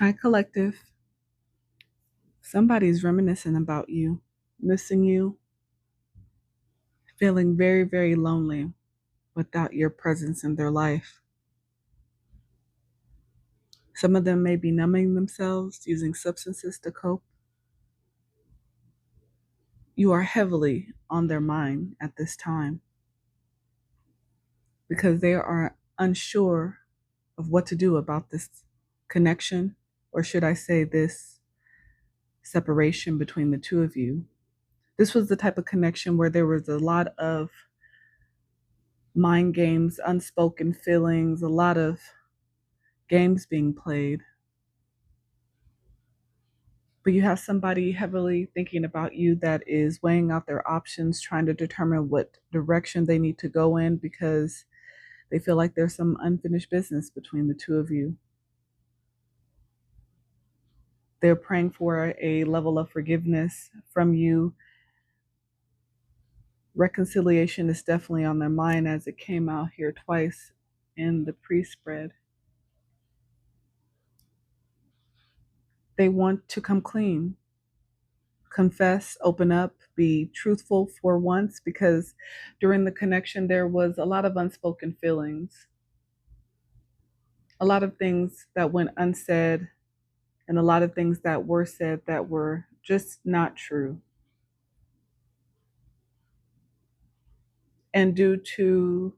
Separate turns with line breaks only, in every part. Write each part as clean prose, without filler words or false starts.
Hi, collective. Somebody's reminiscing about you, missing you, feeling very, very lonely without your presence in their life. Some of them may be numbing themselves, using substances to cope. You are heavily on their mind at this time because they are unsure of what to do about this connection, or should I say, this separation between the two of you. This was the type of connection where there was a lot of mind games, unspoken feelings, a lot of games being played. But you have somebody heavily thinking about you that is weighing out their options, trying to determine what direction they need to go in because they feel like there's some unfinished business between the two of you. They're praying for a level of forgiveness from you. Reconciliation is definitely on their mind as it came out here twice in the pre-spread. They want to come clean, confess, open up, be truthful for once, because during the connection there was a lot of unspoken feelings, a lot of things that went unsaid, and a lot of things that were said that were just not true. And due to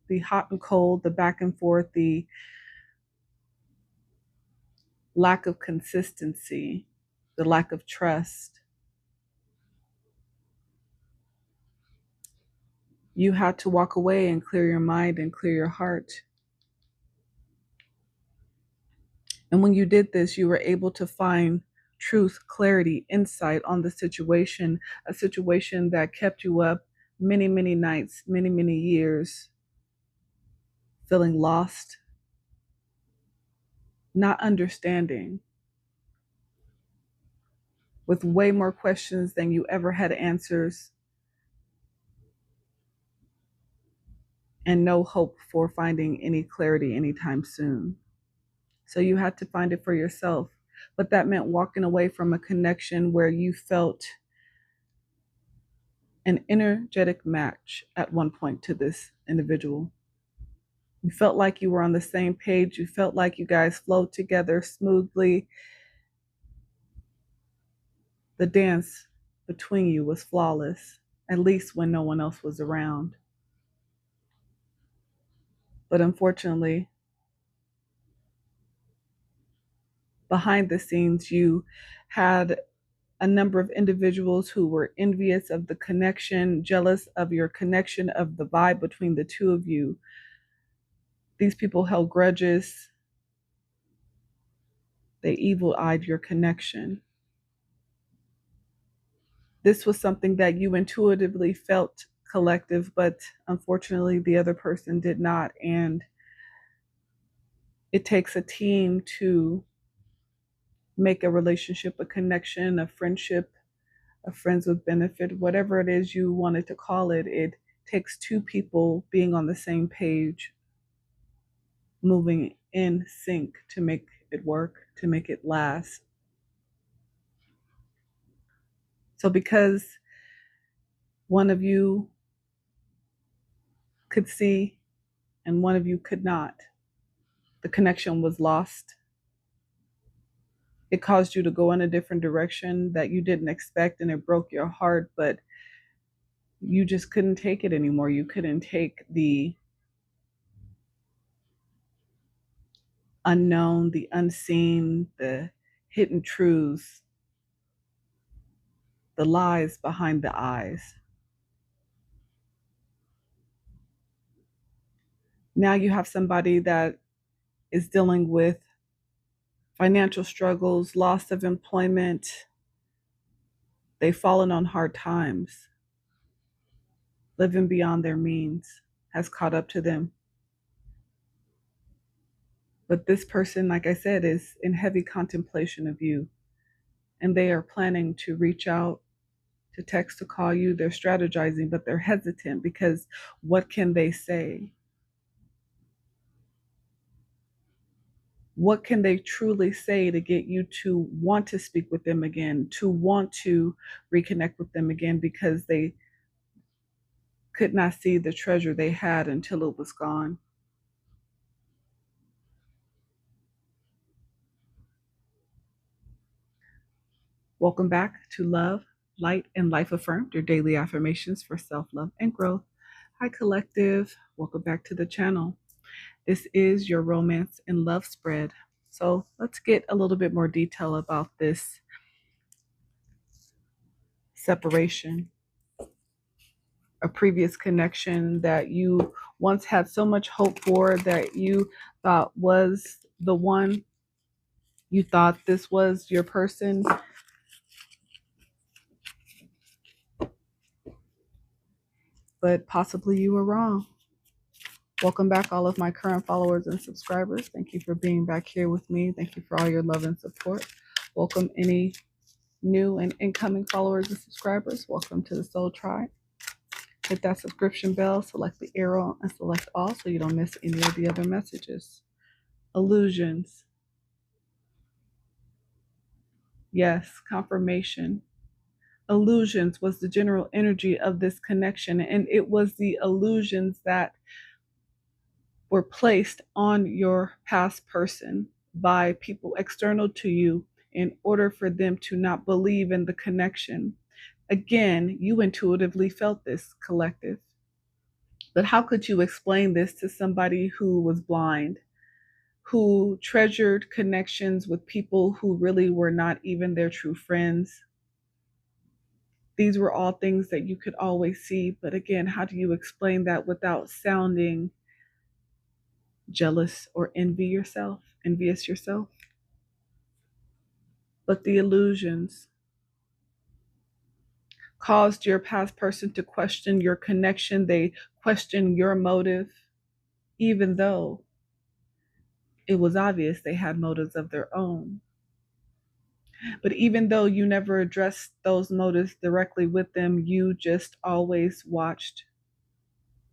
the hot and cold, the back and forth, the lack of consistency, the lack of trust, you had to walk away and clear your mind and clear your heart. And when you did this, you were able to find truth, clarity, insight on the situation, a situation that kept you up many, many nights, many, many years, feeling lost, not understanding, with way more questions than you ever had answers, and no hope for finding any clarity anytime soon. So you had to find it for yourself. But that meant walking away from a connection where you felt an energetic match at one point to this individual. You felt like you were on the same page. You felt like you guys flowed together smoothly. The dance between you was flawless, at least when no one else was around. But unfortunately, behind the scenes, you had a number of individuals who were envious of the connection, jealous of your connection, of the vibe between the two of you. These people held grudges. They evil-eyed your connection. This was something that you intuitively felt, collective, but unfortunately the other person did not. And it takes a team to make a relationship, a connection, a friendship, a friends with benefit, whatever it is you wanted to call it. It takes two people being on the same page, moving in sync to make it work, to make it last. So because one of you could see and one of you could not, the connection was lost. It caused you to go in a different direction that you didn't expect, and it broke your heart, but you just couldn't take it anymore. You couldn't take the unknown, the unseen, the hidden truths, the lies behind the eyes. Now you have somebody that is dealing with financial struggles, loss of employment. They've fallen on hard times. Living beyond their means has caught up to them. But this person, like I said, is in heavy contemplation of you. And they are planning to reach out, to text, to call you. They're strategizing, but they're hesitant because what can they say? What can they truly say to get you to want to speak with them again, to want to reconnect with them again, because they could not see the treasure they had until it was gone? Welcome back to Love, Light, and Life Affirmed, your daily affirmations for self-love and growth. Hi, collective. Welcome back to the channel. This is your romance and love spread. So let's get a little bit more detail about this separation, a previous connection that you once had so much hope for, that you thought was the one. You thought this was your person, but possibly you were wrong. Welcome back, all of my current followers and subscribers. Thank you for being back here with me. Thank you for all your love and support. Welcome any new and incoming followers and subscribers. Welcome to the Soul Tribe. Hit that subscription bell, select the arrow, and select all so you don't miss any of the other messages. Illusions. Yes, confirmation. Illusions was the general energy of this connection, and it was the illusions that were placed on your past person by people external to you in order for them to not believe in the connection. Again, you intuitively felt this, collective. But how could you explain this to somebody who was blind, who treasured connections with people who really were not even their true friends? These were all things that you could always see. But again, how do you explain that without sounding jealous or envious yourself? But the illusions caused your past person to question your connection. They questioned your motive, even though it was obvious they had motives of their own. But even though you never addressed those motives directly with them, you just always watched,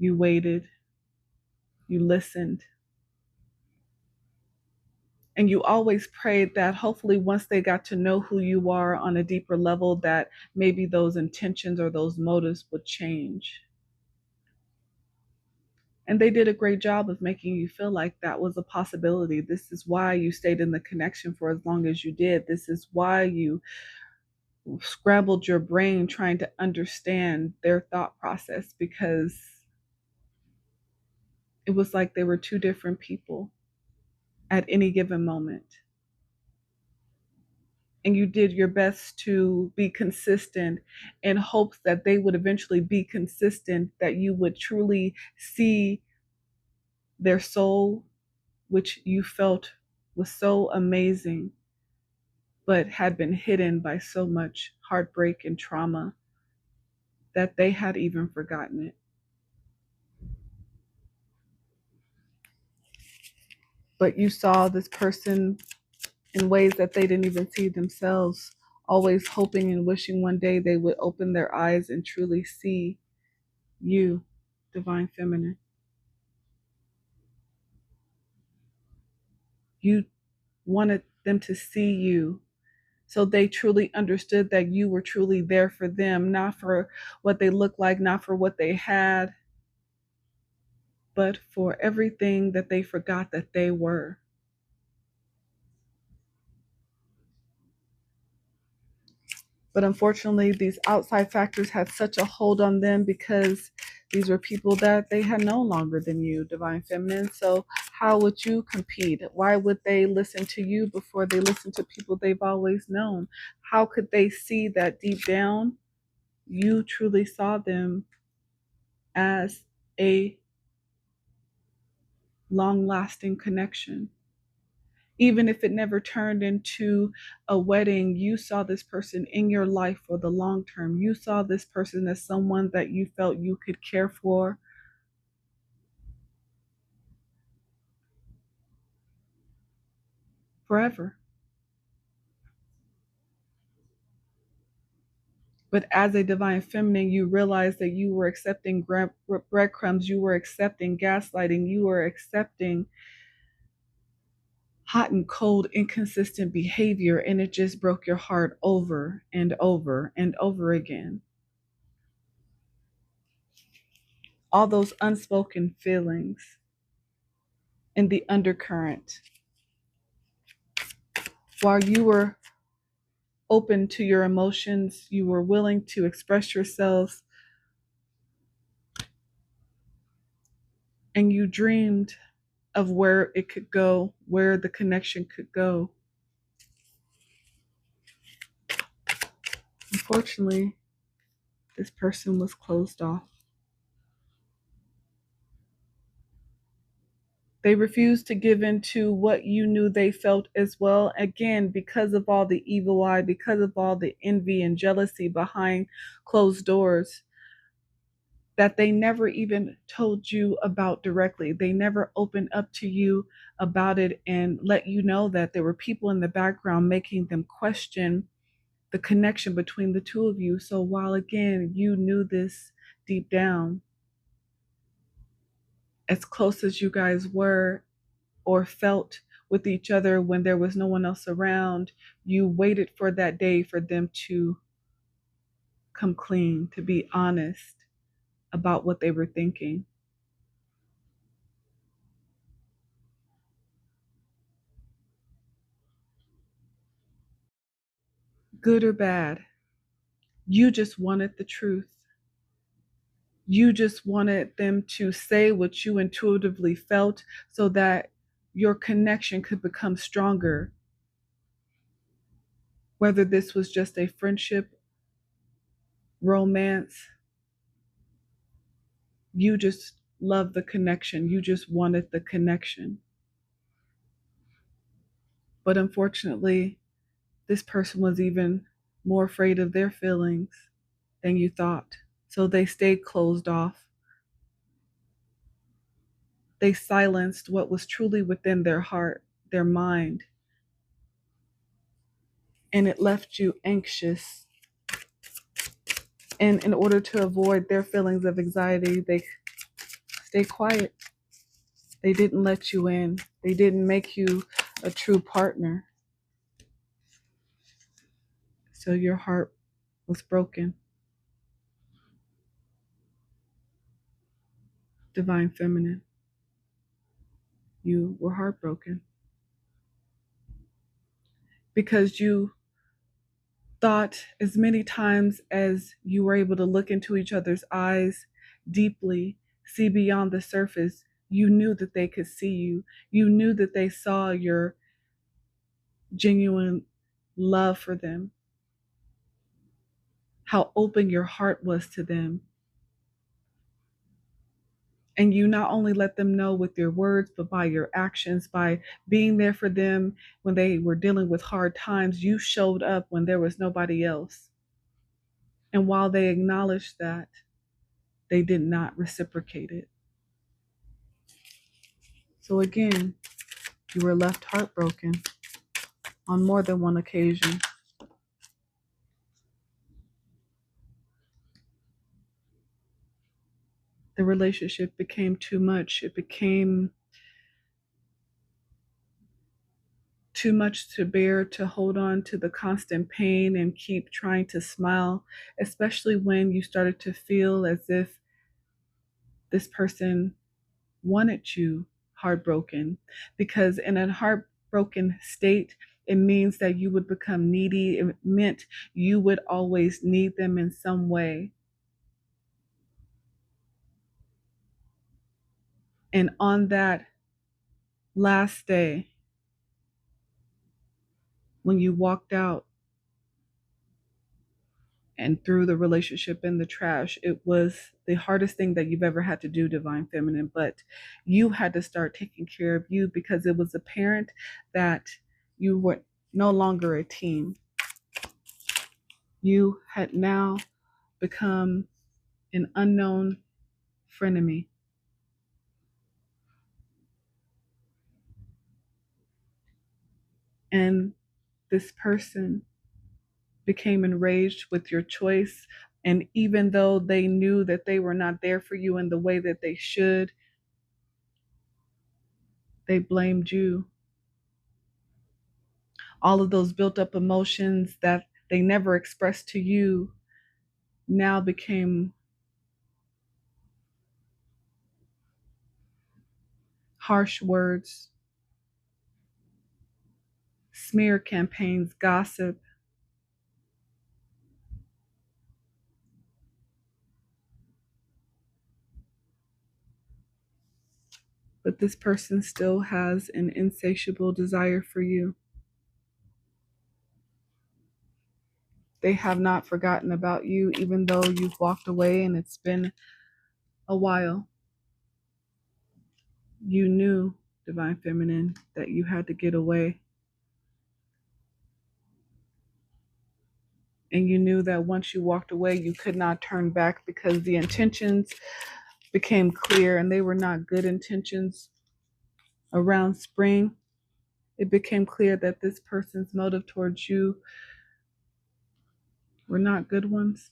you waited, you listened, and you always prayed that hopefully once they got to know who you are on a deeper level, that maybe those intentions or those motives would change. And they did a great job of making you feel like that was a possibility. This is why you stayed in the connection for as long as you did. This is why you scrambled your brain trying to understand their thought process, because it was like they were two different people at any given moment. And you did your best to be consistent in hopes that they would eventually be consistent, that you would truly see their soul, which you felt was so amazing, but had been hidden by so much heartbreak and trauma that they had even forgotten it. But you saw this person in ways that they didn't even see themselves, always hoping and wishing one day they would open their eyes and truly see you, Divine Feminine. You wanted them to see you so they truly understood that you were truly there for them, not for what they looked like, not for what they had, but for everything that they forgot that they were. But unfortunately, these outside factors had such a hold on them because these were people that they had known longer than you, Divine Feminine. So how would you compete? Why would they listen to you before they listen to people they've always known? How could they see that deep down you truly saw them as a long-lasting connection? Even if it never turned into a wedding, you saw this person in your life for the long term. You saw this person as someone that you felt you could care for forever. But as a Divine Feminine, you realized that you were accepting breadcrumbs, you were accepting gaslighting, you were accepting hot and cold, inconsistent behavior, and it just broke your heart over and over and over again. All those unspoken feelings and the undercurrent. While you were open to your emotions, you were willing to express yourselves, and you dreamed of where it could go, where the connection could go. Unfortunately, this person was closed off. They refused to give in to what you knew they felt as well. Again, because of all the evil eye, because of all the envy and jealousy behind closed doors that they never even told you about directly. They never opened up to you about it and let you know that there were people in the background making them question the connection between the two of you. So while again, you knew this deep down, as close as you guys were or felt with each other when there was no one else around, you waited for that day for them to come clean, to be honest about what they were thinking. Good or bad, you just wanted the truth. You just wanted them to say what you intuitively felt so that your connection could become stronger. Whether this was just a friendship, romance, you just loved the connection. You just wanted the connection. But unfortunately, this person was even more afraid of their feelings than you thought. So they stayed closed off. They silenced what was truly within their heart, their mind, and it left you anxious. And in order to avoid their feelings of anxiety, they stayed quiet. They didn't let you in. They didn't make you a true partner. So your heart was broken. Divine Feminine, you were heartbroken because you thought as many times as you were able to look into each other's eyes deeply, see beyond the surface, you knew that they could see you. You knew that they saw your genuine love for them, how open your heart was to them. And you not only let them know with your words, but by your actions, by being there for them when they were dealing with hard times. You showed up when there was nobody else. And while they acknowledged that, they did not reciprocate it. So again, you were left heartbroken on more than one occasion. The relationship became too much. It became too much to bear, to hold on to the constant pain and keep trying to smile, especially when you started to feel as if this person wanted you heartbroken. Because in a heartbroken state, it means that you would become needy. It meant you would always need them in some way. And on that last day, when you walked out and threw the relationship in the trash, it was the hardest thing that you've ever had to do, Divine Feminine. But you had to start taking care of you because it was apparent that you were no longer a team. You had now become an unknown frenemy. And this person became enraged with your choice. And even though they knew that they were not there for you in the way that they should, they blamed you. All of those built up emotions that they never expressed to you now became harsh words, smear campaigns, gossip. But this person still has an insatiable desire for you. They have not forgotten about you, even though you've walked away and it's been a while. You knew, Divine Feminine, that you had to get away. And you knew that once you walked away, you could not turn back because the intentions became clear and they were not good intentions. Around spring, it became clear that this person's motive towards you were not good ones.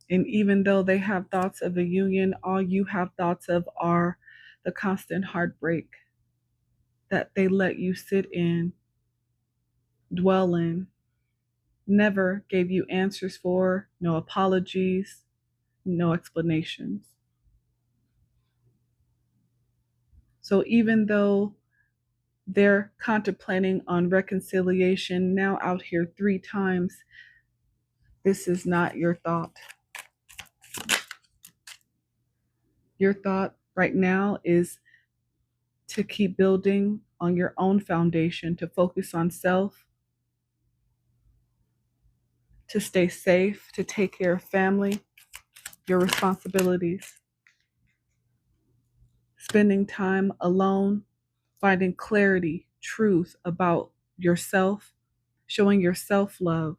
And even though they have thoughts of a union, all you have thoughts of are the constant heartbreak that they let you sit in, dwell in, never gave you answers for, no apologies, no explanations. So even though they're contemplating on reconciliation now out here 3 times, this is not your thought. Your thought right now is to keep building on your own foundation, to focus on self, to stay safe, to take care of family, your responsibilities, spending time alone, finding clarity, truth about yourself, showing your self-love,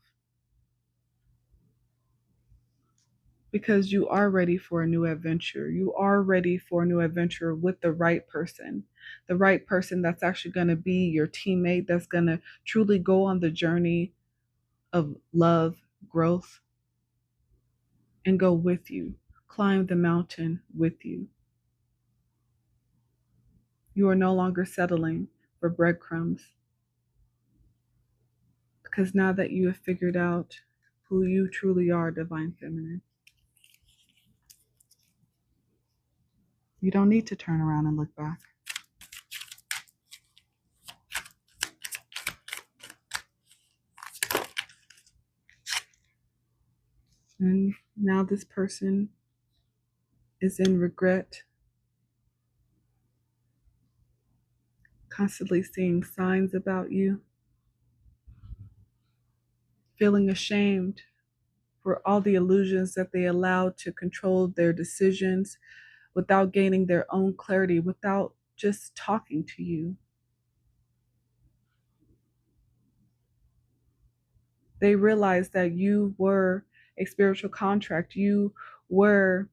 because you are ready for a new adventure. You are ready for a new adventure with the right person that's actually going to be your teammate, that's going to truly go on the journey of love, growth, and go with you, climb the mountain with you. You are no longer settling for breadcrumbs, because now that you have figured out who you truly are, Divine Feminine, you don't need to turn around and look back. And now this person is in regret, constantly seeing signs about you, feeling ashamed for all the illusions that they allowed to control their decisions without gaining their own clarity, without just talking to you. They realized that you were a spiritual contract. You were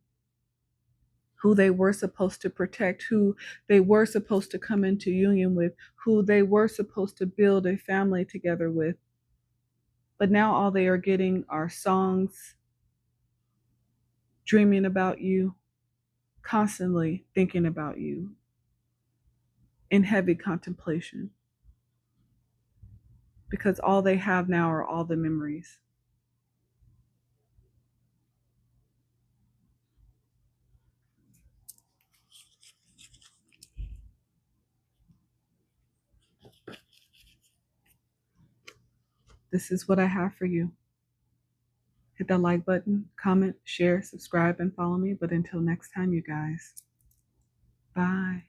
who they were supposed to protect, who they were supposed to come into union with, who they were supposed to build a family together with. But now all they are getting are songs, dreaming about you, constantly thinking about you, in heavy contemplation. Because all they have now are all the memories. This is what I have for you. Hit that like button, comment, share, subscribe, and follow me. But until next time, you guys, bye.